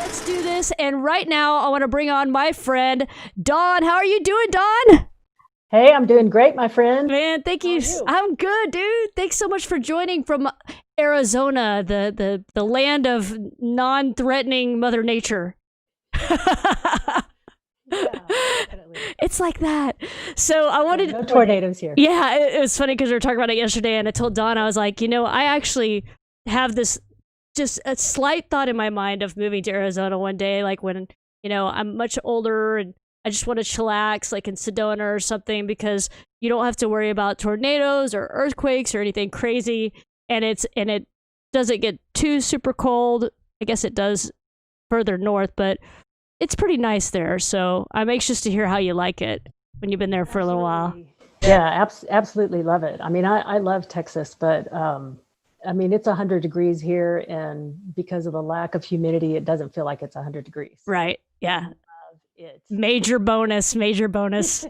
Let's do this. And right now, I want to bring on my friend, Dawn. How are you doing, Dawn? Hey, I'm doing great, my friend. Man, thank How you. are you? I'm good, dude. Thanks so much for joining from Arizona, the land of non-threatening Mother Nature. Yeah, definitely. It's like that. So I Yeah, wanted, no tornadoes here. yeah, it was funny because we were talking about it yesterday, and I told Dawn, I was like, I actually have this just a slight thought in my mind of moving to Arizona one day, like when, I'm much older and I just want to chillax, like in Sedona or something, because you don't have to worry about tornadoes or earthquakes or anything crazy. And it doesn't get too super cold. I guess it does further north, but it's pretty nice there. So I'm anxious to hear how you like it when you've been there for a little while. Absolutely. Yeah, absolutely love it. I mean, I love Texas, but I mean, it's 100 degrees here, and because of the lack of humidity, it doesn't feel like it's 100 degrees. So Right. Yeah. love it. Major bonus, major bonus.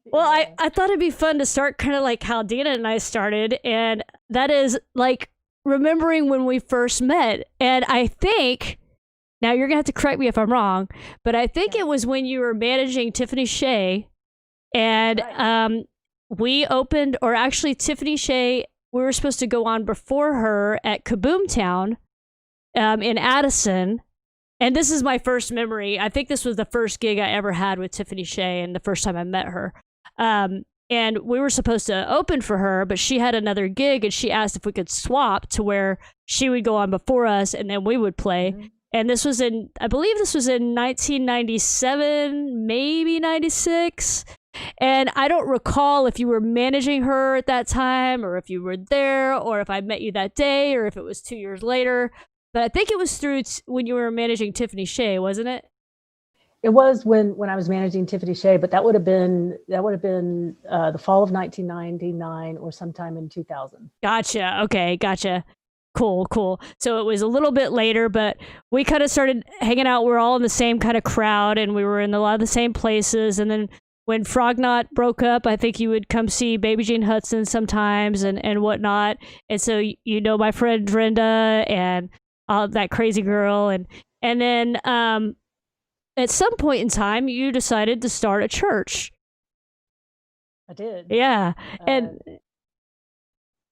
Well, Yeah. I thought it'd be fun to start kind of like how Dina and I started, and that is like remembering when we first met. And I think, now you're gonna have to correct me if I'm wrong, but I think Okay. it was when you were managing Tiffany Shea, That's and right. we opened, or actually Tiffany Shea, we were supposed to go on before her at Kaboom Town in Addison. And this is my first memory. I think this was the first gig I ever had with Tiffany Shea and the first time I met her. And we were supposed to open for her, but she had another gig and she asked if we could swap to where she would go on before us and then we would play. Mhm. And this was I believe this was in 1997, maybe 96. And I don't recall if you were managing her at that time or if you were there or if I met you that day or if it was 2 years later. But I think it was through when you were managing Tiffany Shea, wasn't it? It was when I was managing Tiffany Shea, but that would have been the fall of 1999 or sometime in 2000. Gotcha. Okay, gotcha. Cool, cool. So it was a little bit later, but we kind of started hanging out. We're all in the same kind of crowd and we were in a lot of the same places. And then when Frognot broke up, I think you would come see Baby Jean Hudson sometimes and whatnot. And so my friend Brenda and that crazy girl and then at some point in time you decided to start a church. I did. Yeah. Uh,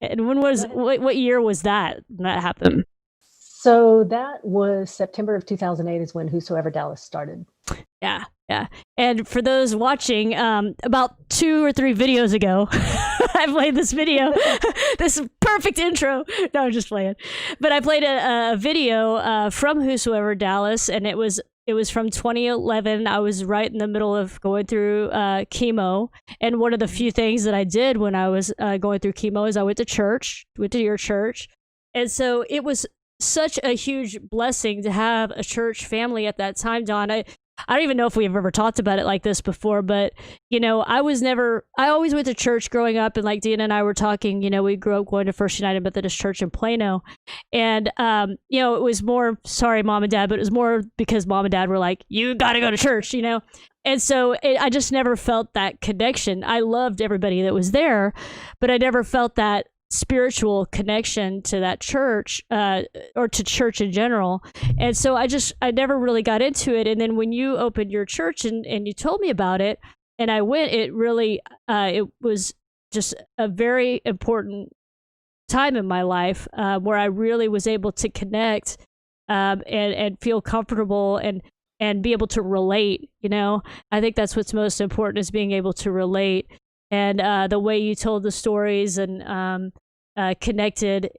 And when Go was ahead. what year was that when that happened? So that was September of 2008 is when Whosoever Dallas started. Yeah, yeah. And for those watching, about 2 or 3 videos ago, I played this video, this perfect intro. No, I'm just playing. But I played a video from Whosoever Dallas, and it was from 2011. I was right in the middle of going through chemo, and one of the few Mhm. things that I did when I was going through chemo is I went to your church, and so it was such a huge blessing to have a church family at that time, Don. I don't even know if we've ever talked about it like this before, but I always went to church growing up, and like Dina and I were talking, we grew up going to First United Methodist Church in Plano, and it was more, sorry, mom and dad, but it was more because mom and dad were like, you got to go to church. And so I just never felt that connection. I loved everybody that was there, but I never felt that spiritual connection to that church or to church in general. And so I never really got into it. And then when you opened your church and you told me about it and I went, it was just a very important time in my life where I really was able to connect and feel comfortable and be able to relate. I think that's what's most important, is being able to relate. And the way you told the stories and connected,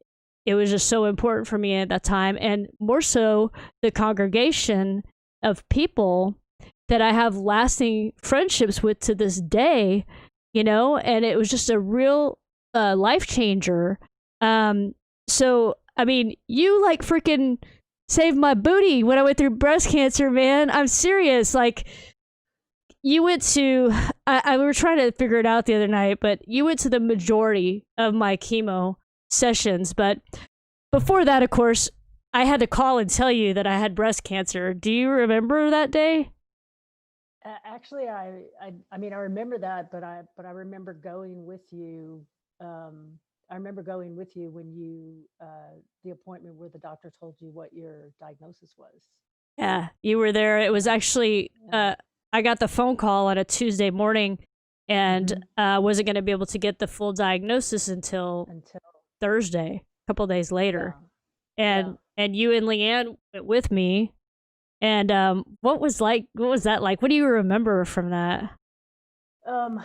it was just so important for me at that time. And more so, the congregation of people that I have lasting friendships with to this day. And it was just a real life changer. So, I mean, you like freaking saved my booty when I went through breast cancer, man. I'm serious. Like, you went to, I we were trying to figure it out the other night, but you went to the majority of my chemo sessions. But before that, of course, I had to call and tell you that I had breast cancer. Do you remember that day? Actually, I mean, I remember that, but I remember going with you. Um, I remember going with you when the appointment where the doctor told you what your diagnosis was. Yeah, you were there. It was actually I got the phone call on a Tuesday morning, and wasn't going to be able to get the full diagnosis until Thursday, a couple days later. And you and Leanne went with me. And what was that like? What do you remember from that? Um,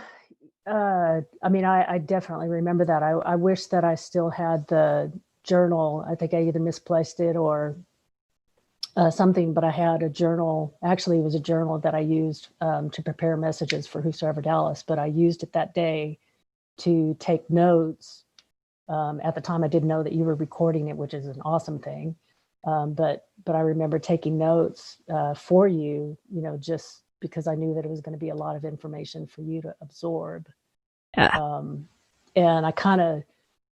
I mean, I definitely remember that. I wish that I still had the journal. I think I either misplaced it or something, but I had a journal. Actually, it was a journal that I used to prepare messages for Whosoever Dallas, but I used it that day to take notes. At the time, I didn't know that you were recording it, which is an awesome thing. But I remember taking notes for you, just because I knew that it was going to be a lot of information for you to absorb. And I kind of,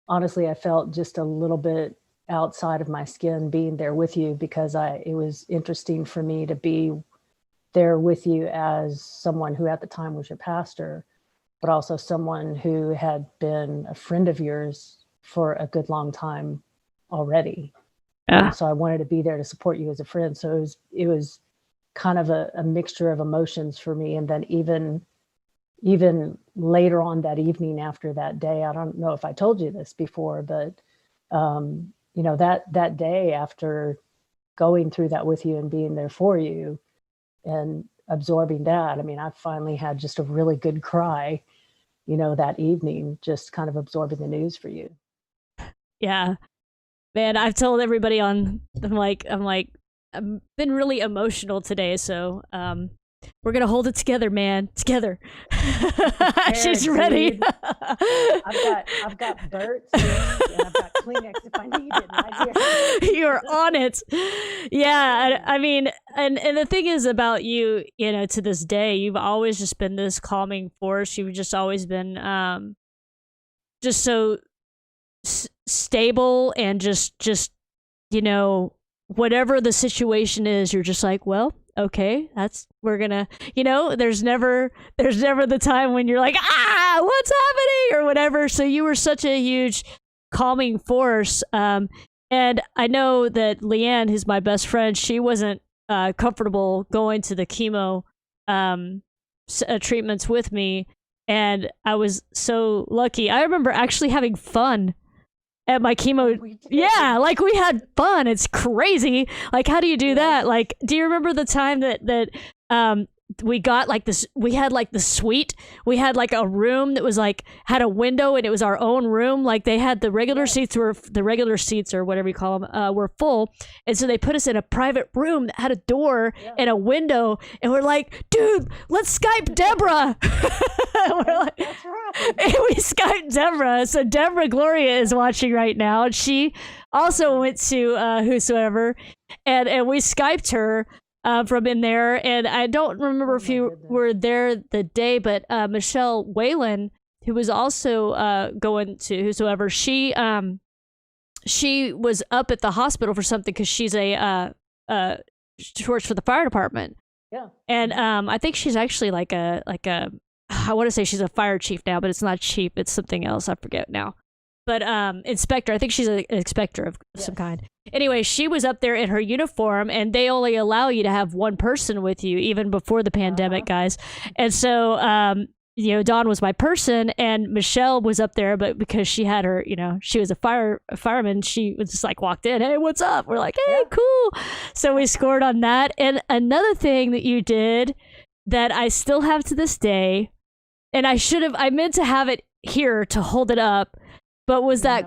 honestly, I felt just a little bit outside of my skin being there with you, because it was interesting for me to be there with you as someone who at the time was your pastor, but also someone who had been a friend of yours for a good long time already. So I wanted to be there to support you as a friend. So it was kind of a mixture of emotions for me. And then even later on that evening after that day, I don't know if I told you this before, but that day after going through that with you and being there for you and absorbing that, I mean, I finally had just a really good cry, that evening, just kind of absorbing the news for you. Yeah. Man, I've told everybody I'm been really emotional today, so we're gonna hold it together, man. Together. She's ready. I've got Burt's and I've got Kleenex if I need it. Right here. You're on it. Yeah, I mean, and the thing is about you, to this day, you've always just been this calming force. You've just always been just so stable, and just whatever the situation is, you're just like, well, okay, we're gonna, there's never the time when you're like, what's happening or whatever. So you were such a huge calming force. And I know that Leanne, who's my best friend, she wasn't comfortable going to the chemo treatments with me, and I was so lucky. I remember actually having fun at my chemo. Yeah, like we had fun. It's crazy. Like, how do you do that? Like, do you remember the time that we got like this, we had like the suite, we had like a room that was like had a window, and it was our own room. Like, they had the regular seats or whatever you call them were full, and so they put us in a private room that had a door and a window, and we're like, dude, let's Skype Deborah. We're like, that's right. And we Skyped Deborah. So Deborah Gloria is watching right now, and she also went to Whosoever, and we Skyped her from in there. And I don't remember if you were there the day, but Michelle Whalen, who was also going to Whosoever, she was up at the hospital for something, because she's she works for the fire department. Yeah. And I think she's actually like a I want to say she's a fire chief now, but it's not chief, it's something else, I forget now. But inspector, I think she's an inspector of some kind. Anyway, she was up there in her uniform, and they only allow you to have one person with you, even before the pandemic, guys. And so, Dawn was my person, and Michelle was up there, but because she had her, she was a fireman, she was just like walked in, hey, what's up? We're like, hey, cool. So we scored on that. And another thing that you did that I still have to this day, and I meant to have it here to hold it up, but was that,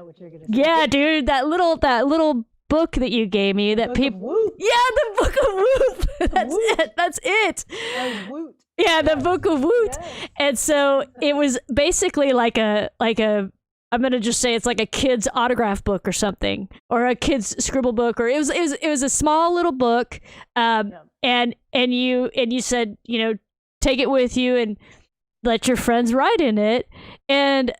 dude, that little book that you gave me, that people, the Book of Whoop. That's it. Yeah, the Book of Woot. Yes. And so it was basically like a I'm gonna just say it's like a kid's autograph book or something, or a kid's scribble book, or it was a small little book. And you said, take it with you and let your friends write in it. And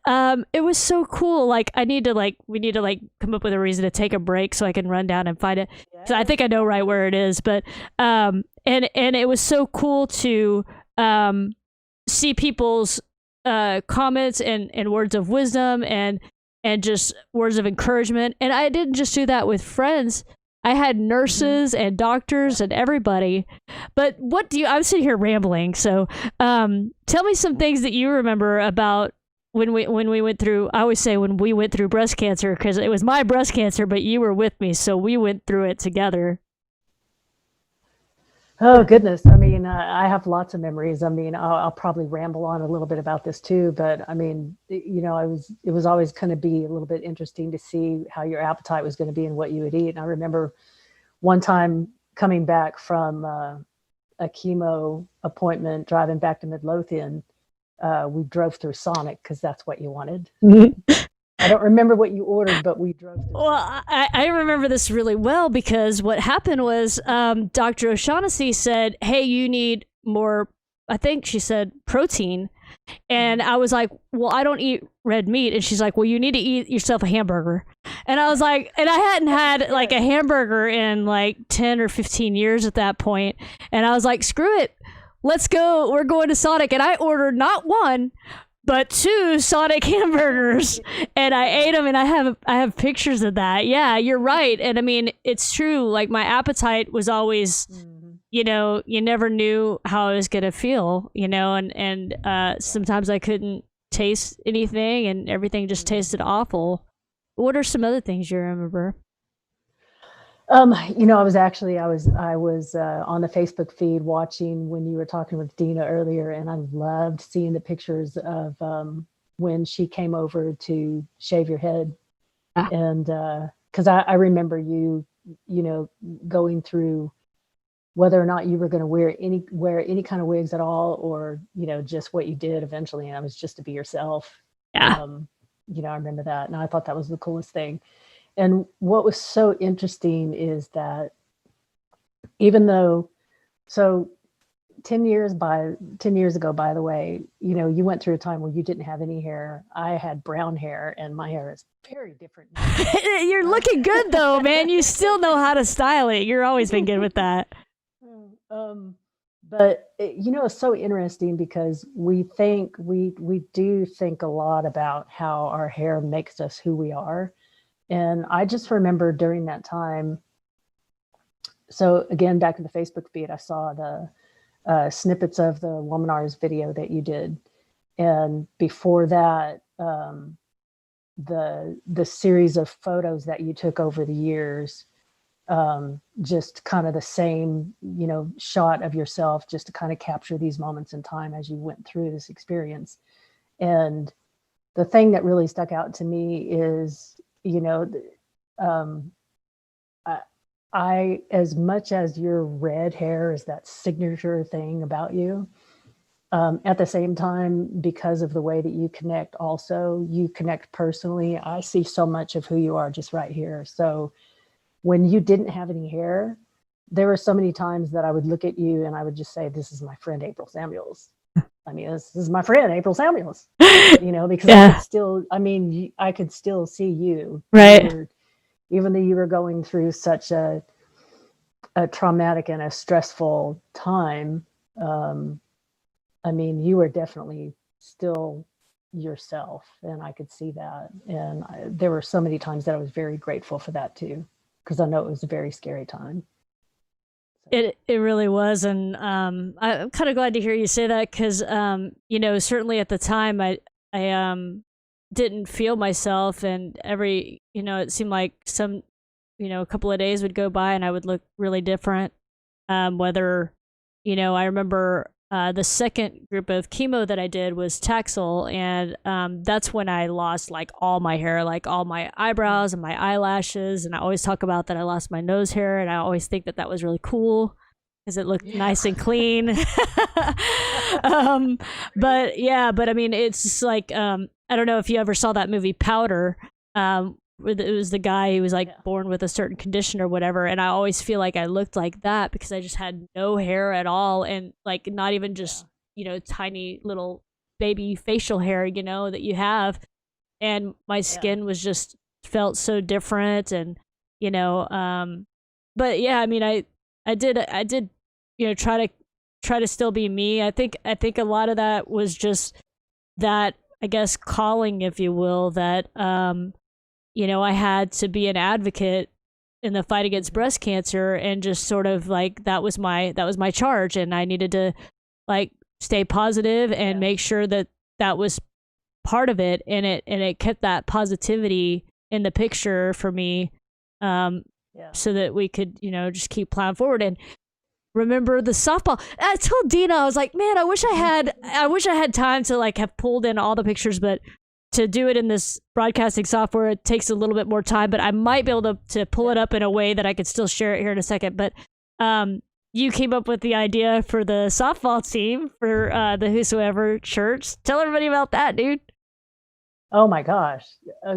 it was so cool. Like, we need to come up with a reason to take a break so I can run down and find it. Yeah. So I think I know right where it is, but and it was so cool to see people's comments and words of wisdom and just words of encouragement. And I didn't just do that with friends. I had nurses and doctors and everybody. But what do you? I'm sitting here rambling. So, tell me some things that you remember about when we went through. I always say when we went through breast cancer because it was my breast cancer, but you were with me, so we went through it together. Oh goodness. I mean, I have lots of memories. I mean, I'll probably ramble on a little bit about this too, but I mean, it was always going to be a little bit interesting to see how your appetite was going to be and what you would eat. And I remember one time coming back from a chemo appointment, driving back to Midlothian, we drove through Sonic because that's what you wanted. I don't remember what you ordered, but we drove through. Well, I remember this really well because what happened was Dr. O'Shaughnessy said, hey, you need more, I think she said protein. And I was like, well, I don't eat red meat. And she's like, well, you need to eat yourself a hamburger. And I was like, and I hadn't had like a hamburger in like 10 or 15 years at that point. And I was like, screw it. Let's go. We're going to Sonic. And I ordered not one, but two Sonic hamburgers, and I ate them, and I have pictures of that. Yeah, you're right, and I mean it's true. Like my appetite was always, you never knew how I was gonna feel, and sometimes I couldn't taste anything, and everything just tasted awful. What are some other things you remember? I was on the Facebook feed watching when you were talking with Dina earlier, and I loved seeing the pictures of when she came over to shave your head, and because I remember going through whether or not you were going to wear any kind of wigs at all, or just what you did eventually, and I was just to be yourself. Yeah. I remember that, and I thought that was the coolest thing. And what was so interesting is that even though, so 10 years ago, by the way, you went through a time where you didn't have any hair. I had brown hair, and my hair is very different now. You're looking good though, man. You still know how to style it. You're always been good with that. But it's so interesting because we do think a lot about how our hair makes us who we are. And I just remember during that time, so again, back in the Facebook feed, I saw the snippets of the Womanars video that you did. And before that, the series of photos that you took over the years, just kind of the same, shot of yourself, just to kind of capture these moments in time as you went through this experience. And the thing that really stuck out to me is, I, as much as your red hair is that signature thing about you, at the same time, because of the way that you connect personally, I see so much of who you are just right here. So when you didn't have any hair, there were so many times that I would look at you and I would just say, this is my friend April Samuels. I mean, this is my friend April Samuels, because I could still see you, right? Even though you were going through such a traumatic and a stressful time. You were definitely still yourself, and I could see that. And there were so many times that I was very grateful for that too, because I know it was a very scary time. It really was, and I'm kind of glad to hear you say that because certainly at the time I didn't feel myself, and it seemed like a couple of days would go by and I would look really different. Whether I remember the second group of chemo that I did was Taxol, and that's when I lost like all my hair, like all my eyebrows and my eyelashes. And I always talk about that I lost my nose hair, and I always think that was really cool because it looked nice and clean. But I mean, it's just like I don't know if you ever saw that movie Powder. It was the guy who was born with a certain condition or whatever, and I always feel like I looked like that because I just had no hair at all, and like not even just tiny little baby facial hair that you have, and my skin was just felt so different, and but yeah, I mean I did try to still be me. I think a lot of that was just that, I guess, calling, if you will, that I had to be an advocate in the fight against breast cancer, and just sort of like that was my charge, and I needed to like stay positive and make sure that that was part of it, and it kept that positivity in the picture for me, so that we could, you know, just keep plowing forward. And remember the softball, I told Dina, I was like, man, I wish I had time to like have pulled in all the pictures, but to do it in this broadcasting software, it takes a little bit more time, but I might be able to pull it up in a way that I could still share it here in a second. But you came up with the idea for the softball team for the Whosoever Church. Tell everybody about that, dude. Oh my gosh.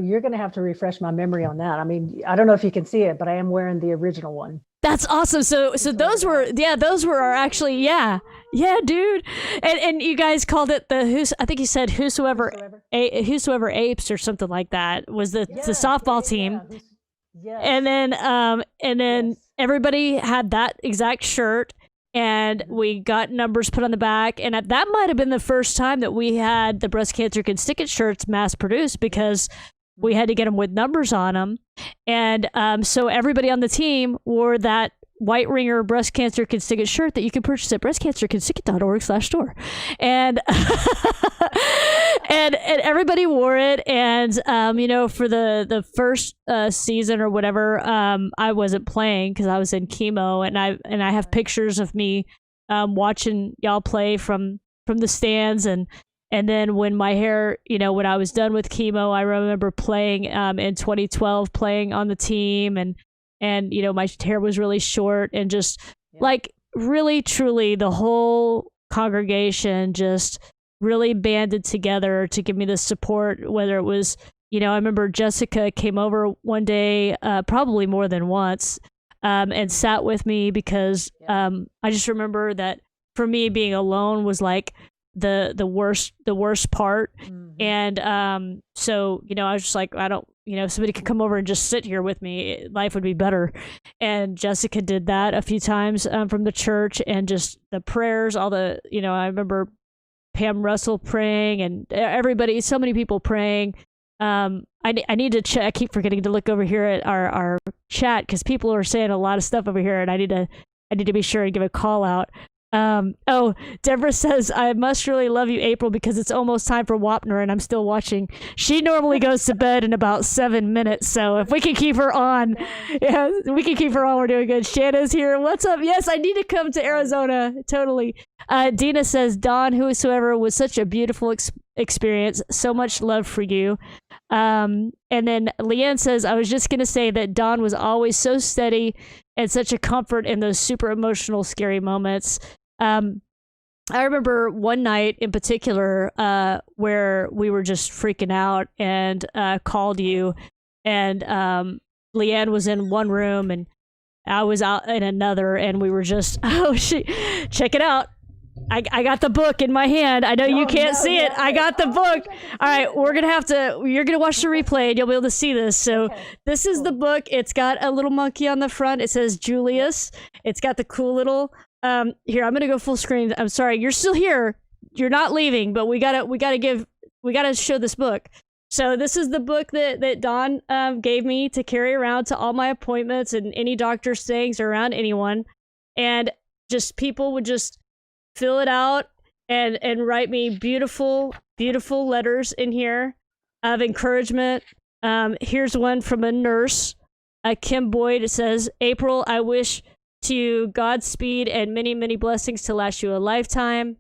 You're going to have to refresh my memory on that. I mean, I don't know if you can see it, but I am wearing the original one. That's awesome. So those were our actually, yeah, dude. And you guys called it I think you said Whosoever Apes or something like that was the softball team. Yes. And then everybody had that exact shirt, and we got numbers put on the back. And that might have been the first time that we had the Breast Cancer Can Stick It shirts mass produced, because we had to get them with numbers on them. And so everybody on the team wore that White Ringer Breast Cancer Can Stick It shirt that you can purchase at breastcancercanstickit.org/store. And and everybody wore it. And you know, for the first season or whatever, I wasn't playing because I was in chemo, and I have pictures of me watching y'all play from the stands. And then when my hair, you know, when I was done with chemo, I remember playing in 2012, playing on the team, and you know, my hair was really short, and just like really, truly, the whole congregation just really banded together to give me the support. Whether it was, you know, I remember Jessica came over one day, probably more than once, and sat with me, because I just remember that for me, being alone was like the worst part. And so, you know, I was just like, I don't, you know, if somebody could come over and just sit here with me, life would be better. And Jessica did that a few times from the church, and just the prayers, all the, you know, I remember Pam Russell praying, and everybody, so many people praying. I need to check. I keep forgetting to look over here at our chat, because people are saying a lot of stuff over here, and I need to be sure and give a call out. Oh, Deborah says, I must really love you, April, because it's almost time for Wapner and I'm still watching. She normally goes to bed in about 7 minutes, so if we can keep her on, yeah, we can keep her on, we're doing good. Shanna's here. What's up? Yes, I need to come to Arizona. Totally. Dina says, Dawn, Whosoever, was such a beautiful experience. So much love for you. And then Leanne says, I was just going to say that Dawn was always so steady and such a comfort in those super emotional, scary moments. I remember one night in particular where we were just freaking out, and called you, and Leanne was in one room and I was out in another, and we were just, check it out. I got the book in my hand. I know you can't see it. I got the book. All right, you're going to watch the replay and you'll be able to see this. So this is the book. It's got a little monkey on the front. It says Julius. It's got the cool little, here, I'm going to go full screen. I'm sorry. You're still here. You're not leaving, but we got to show this book. So this is the book that Dawn gave me to carry around to all my appointments and any doctor's things or around anyone. And just people would just fill it out and write me beautiful, beautiful letters in here of encouragement. Here's one from a nurse, Kim Boyd. It says, April, I wish to you Godspeed and many, many blessings to last you a lifetime.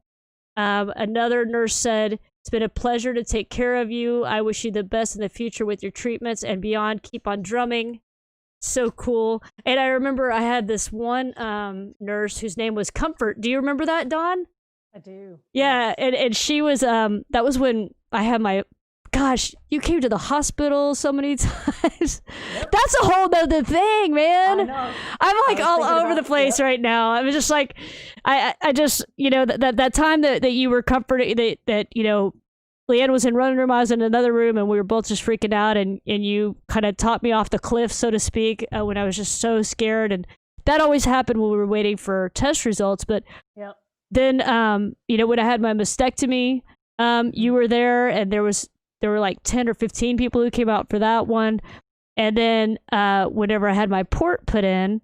Another nurse said, it's been a pleasure to take care of you. I wish you the best in the future with your treatments and beyond. Keep on drumming. So cool. And I remember I had this one nurse whose name was Comfort. Do you remember that, Dawn? I do. Yeah, and she was that was when I had my, gosh, you came to the hospital so many times. Yep. That's a whole nother thing, man. I know. I'm like all over the place right now. I'm just like, I just, you know, that time that you were comforting, that you know, Leanne was in one room, I was in another room, and we were both just freaking out, and you kind of taught me off the cliff, so to speak, when I was just so scared. And that always happened when we were waiting for test results. But then, you know, when I had my mastectomy, you were there, and there were like 10 or 15 people who came out for that one. And then whenever I had my port put in,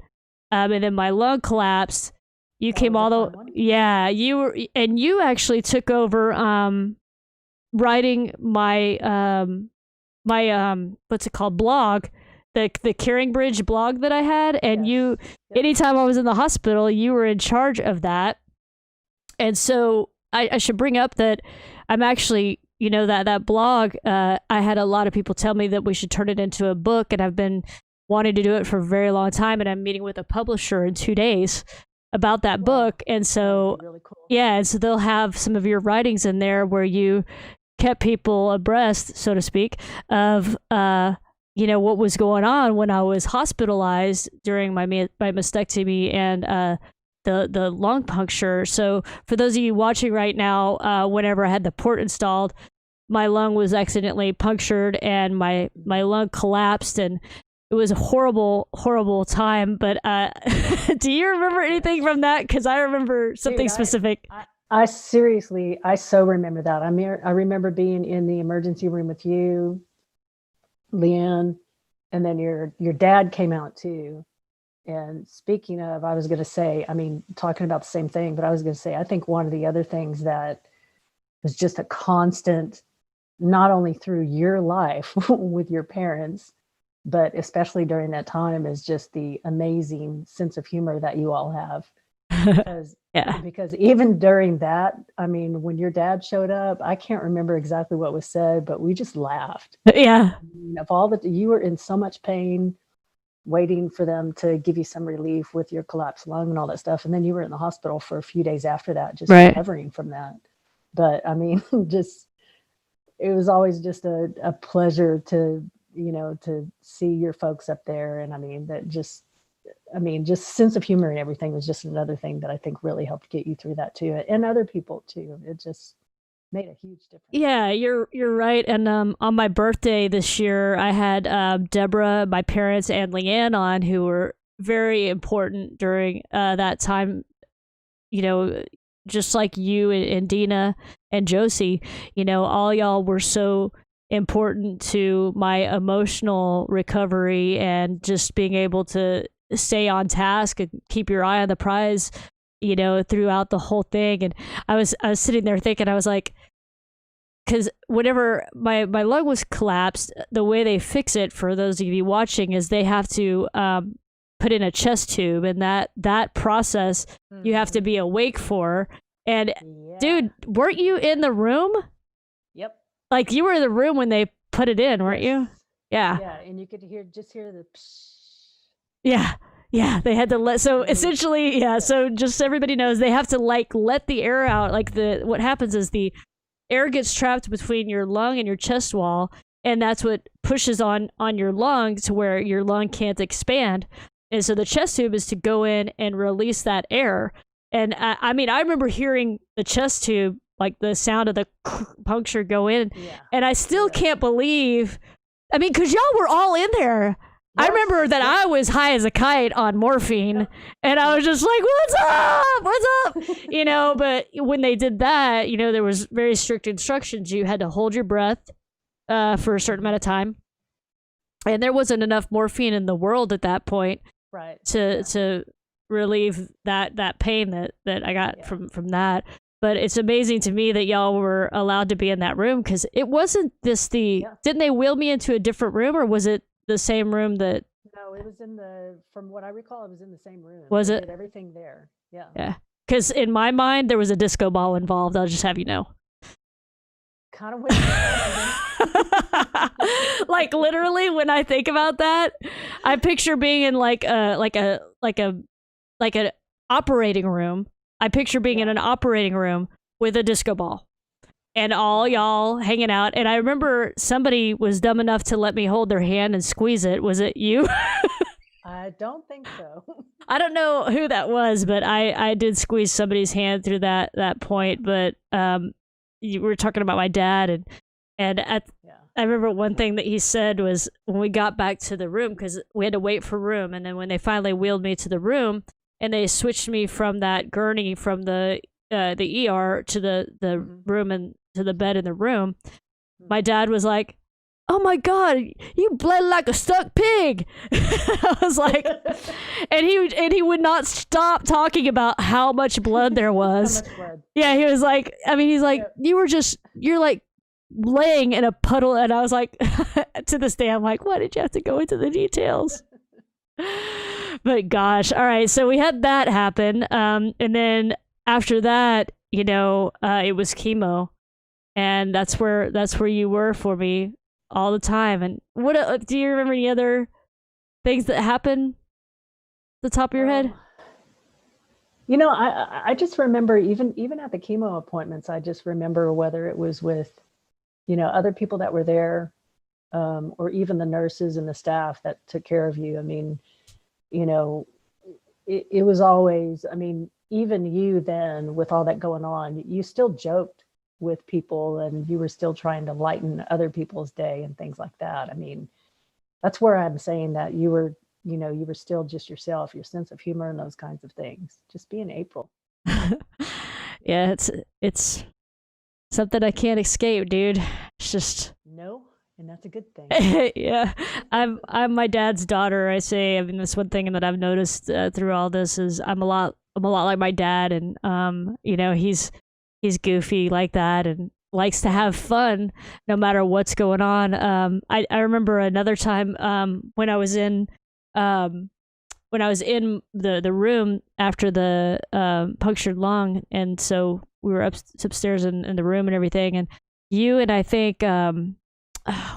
and then my lung collapsed, you That came was a all the fun one. yeah, you were, and you actually took over writing my what's it called, blog, the Caring Bridge blog that I had, and Yes. you Yep. anytime I was in the hospital, you were in charge of that. And so I should bring up that I'm actually, that blog, I had a lot of people tell me that we should turn it into a book, and I've been wanting to do it for a very long time, and I'm meeting with a publisher in 2 days about that Wow. book. And That would so, be really cool. yeah, and so they'll have some of your writings in there where you kept people abreast, so to speak, of what was going on when I was hospitalized during my mastectomy and the lung puncture. So for those of you watching right now, whenever I had the port installed, my lung was accidentally punctured and my lung collapsed, and it was a horrible time. But do you remember anything from that? Because I remember something Dude, specific. I seriously, I so remember that. I remember being in the emergency room with you, Leanne, and then your dad came out too. And speaking of, I was going to say, I mean, talking about the same thing, but I was going to say, I think one of the other things that was just a constant, not only through your life with your parents, but especially during that time, is just the amazing sense of humor that you all have. Because Yeah. because even during that, I mean, when your dad showed up, I can't remember exactly what was said, but we just laughed. Yeah. I mean, of all that, you were in so much pain, waiting for them to give you some relief with your collapsed lung and all that stuff, and then you were in the hospital for a few days after that, just Right. recovering from that. But I mean, just it was always just a pleasure to to see your folks up there, and just sense of humor and everything was just another thing that I think really helped get you through that too, and other people too. It just made a huge difference. Yeah, you're right. And on my birthday this year, I had Deborah, my parents, and Leanne on, who were very important during that time. Just like you and Dina and Josie, all y'all were so important to my emotional recovery and just being able to stay on task and keep your eye on the prize, throughout the whole thing. And I was sitting there thinking, I was like, because whenever my lung was collapsed, the way they fix it, for those of you watching, is they have to put in a chest tube, and that process you have to be awake for. And Yeah. dude, weren't you in the room? Yep. Like, you were in the room when they put it in, weren't you? Yes. Yeah. Yeah, and you could hear the Yeah. Yeah, they had to so Really? essentially, yeah, so just so everybody knows, they have to let the air out. Like, what happens is the air gets trapped between your lung and your chest wall, and that's what pushes on your lung to where your lung can't expand. And so the chest tube is to go in and release that air. And I mean, I remember hearing the chest tube, like the sound of the puncture go in, Yeah. and I still Yeah. can't believe, I mean, because y'all were all in there. I Yes. remember that I was high as a kite on morphine, and I was just like, "What's up? What's up?" But when they did that, there was very strict instructions. You had to hold your breath for a certain amount of time, and there wasn't enough morphine in the world at that point Right. to relieve that pain that I got Yeah. from that. But it's amazing to me that y'all were allowed to be in that room, because it wasn't Yeah. didn't they wheel me into a different room, or was it the same room that? No, it was from what I recall, it was in the same room. Was They it? did everything there. Yeah. Yeah. Because in my mind, there was a disco ball involved. I'll just have you know. Kind of wish. Like, literally, when I think about that, I picture being in like an operating room. I picture being in Yeah. an operating room with a disco ball, and all y'all hanging out. And I remember somebody was dumb enough to let me hold their hand and squeeze it. Was it you? I don't think so. I don't know who that was, but I did squeeze somebody's hand through that point. But you were talking about my dad, and Yeah. I remember one thing that he said was, when we got back to the room, because we had to wait for room, and then when they finally wheeled me to the room and they switched me from that gurney from the ER to the Mhm. room and to the bed in the room, my dad was like, oh my God, you bled like a stuck pig. I was like, and he would not stop talking about how much blood there was. How much blood? Yeah, he was like, I mean, he's like, you're like laying in a puddle. And I was like, to this day, I'm like, why did you have to go into the details? But gosh, all right. So we had that happen. And then after that, it was chemo. And that's where you were for me all the time. And what do you remember any other things that happened at the top of your head? I just remember even at the chemo appointments, I just remember whether it was with, other people that were there, or even the nurses and the staff that took care of you. I mean, it was always, I mean, even you then with all that going on, you still joked with people and you were still trying to lighten other people's day and things like that. I mean, that's where I'm saying that you were still just yourself, your sense of humor and those kinds of things. Just being April. Yeah, it's something I can't escape, dude. It's just no, and that's a good thing. Yeah, I'm my dad's daughter. I say, I mean, that's one thing that I've noticed through all this is I'm a lot like my dad, and he's goofy like that and likes to have fun no matter what's going on. I remember another time when I was in the room after the punctured lung, and so we were upstairs in the room and everything, and you and I think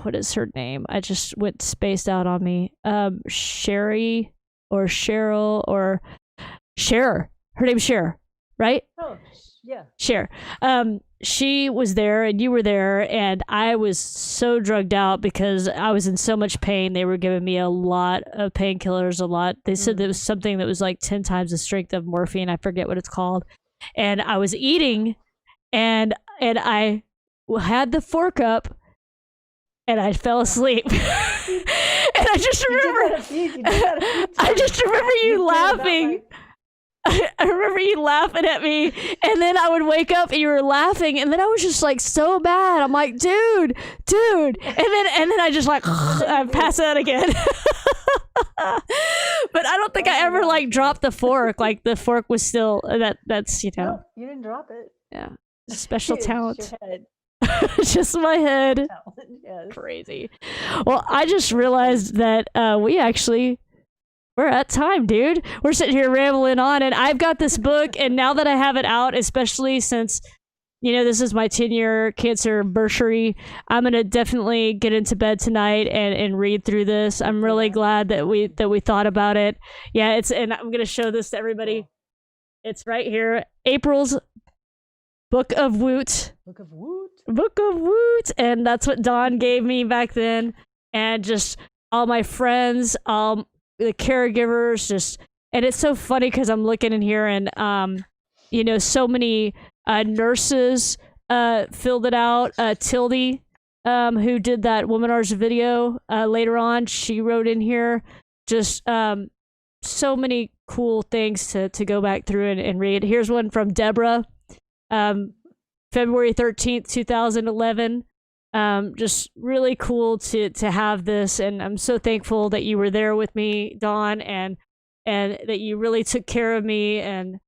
what is her name? I just went spaced out on me. Sherry or Cheryl or Cher. Her name's Cher, right? Oh, yeah. Cher. She was there and you were there, and I was so drugged out because I was in so much pain. They were giving me a lot of painkillers, a lot. They said there was something that was like 10 times the strength of morphine. I forget what it's called. And I was eating, and I had the fork up, and I fell asleep. And I just remember, I just remember you laughing. I remember you laughing at me, and then I would wake up and you were laughing, and then I was just like so bad. I'm like, dude, and then I just like I pass out again. But I don't think I ever like dropped the fork. Like the fork was still that's No, you didn't drop it. Yeah, special It's talent. your head. Just my head. Talent, yes. Crazy. Well, I just realized that we're at time, dude. We're sitting here rambling on, and I've got this book, and now that I have it out, especially since, this is my 10-year cancer anniversary, I'm going to definitely get into bed tonight and read through this. I'm really glad that we thought about it. Yeah, and I'm going to show this to everybody. It's right here. April's Book of Woot. Book of Woot. Book of Woot. And that's what Dawn gave me back then. And just all my friends, the caregivers, and it's so funny because I'm looking in here and so many nurses filled it out. Tildy, who did that Womanars video later on, she wrote in here just so many cool things to go back through and read. Here's one from Deborah, February 13th, 2011. Just really cool to have this, and I'm so thankful that you were there with me, Dawn, and that you really took care of me, and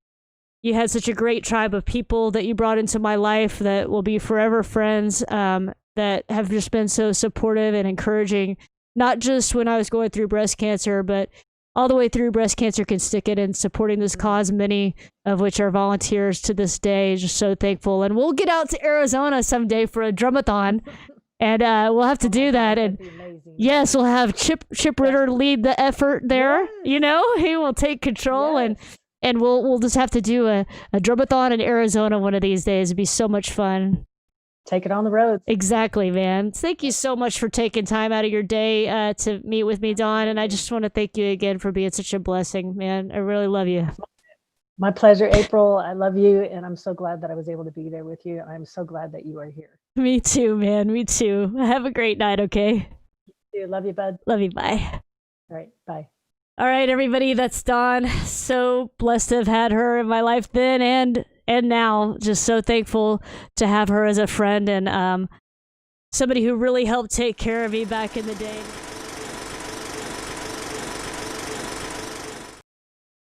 you had such a great tribe of people that you brought into my life that will be forever friends, that have just been so supportive and encouraging, not just when I was going through breast cancer, but all the way through Breast Cancer Can Stick It and supporting this cause, many of which are volunteers to this day. Just so thankful. And we'll get out to Arizona someday for a drumathon, and we'll have to do that. And yes, we'll have Chip Ritter lead the effort there. Yes. He will take control, Yes. and we'll just have to do a drumathon in Arizona one of these days. It'd be so much fun. Take it on the road. Exactly, man. Thank you so much for taking time out of your day to meet with me, Dawn. And I just want to thank you again for being such a blessing, man. I really love you. My pleasure, April. I love you, and I'm so glad that I was able to be there with you. I'm so glad that you are here. Me too, man. Me too. Have a great night, okay? Love you, bud. Love you. Bye. All right, bye. All right, everybody. That's Dawn. So blessed to have had her in my life then and now. Just so thankful to have her as a friend. And somebody who really helped take care of me back in the day.